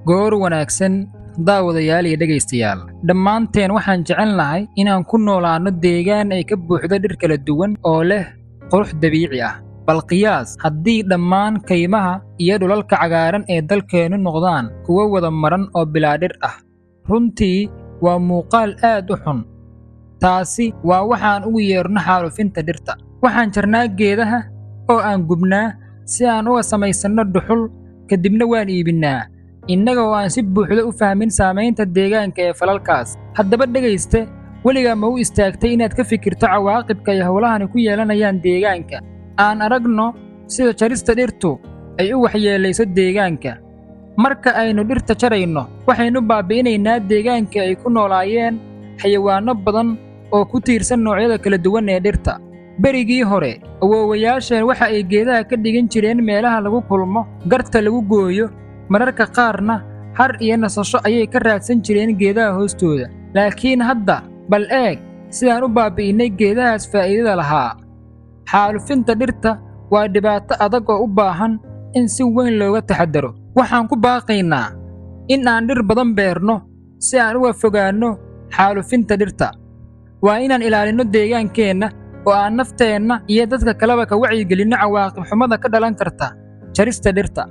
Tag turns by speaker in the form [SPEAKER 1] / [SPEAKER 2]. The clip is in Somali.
[SPEAKER 1] goor wanaagsan daawadayaal iyo dhegaystayaal dhammaanteen waxaan jecelnahay inaan ku noolaano deegaan ay ka buuxdo dhir kala duwan oo leh qurux dabiici ah bal qiyaas haddii dhammaan kaymaha iyo dhulalka cagaaran ee dalkeennu noqdaan kuwo wada maran oo bilaa dhir ah runtii waa muuqaal aad u xun taasi waa waxaan ugu yeerno xaalufinta dhirta waxaan jarnaa geedaha oo aan gubnaa si aan uga samaysanno dhuxul kadibna waan iibinnaa innaga oo aan si buuxda u fahmin saamaynta deegaanka ee falalkaas haddaba dhegayste weligaa ma u istaagtay inaad ka fikirto cawaaqibka ay howlahani ku yeelanayaan deegaanka aan aragno sida jarista dhirtu ay u waxyeelayso deegaanka marka aynu dhirta jarayno waxaynu baabi'inaynaa deegaanka ay ku noolaayeen xayawaanno badan oo ku tiirsan noocyada kala duwan ee dhirta berigii hore awoowayaasheen waxa ay geedaha ka dhigan jireen meelaha lagu kulmo garta lagu gooyo mararka qaarna har iyo nasasho ayay ka raadsan jireen geedaha hoostooda laakiin hadda bal eeg sidaan u baabi'innay geedahaas faa'iidada lahaa xaalufinta dhirta waa dhibaato adag oo u baahan in si weyn looga taxadaro waxaan ku baaqaynaa in aan dhir badan beerno si aan uga fogaanno xaalufinta dhirta waa inaan ilaalinno deegaankeenna oo aan nafteenna iyo dadka kaleba ka wacyigelinno cawaaqib xumada ka dhalan karta jarista dhirta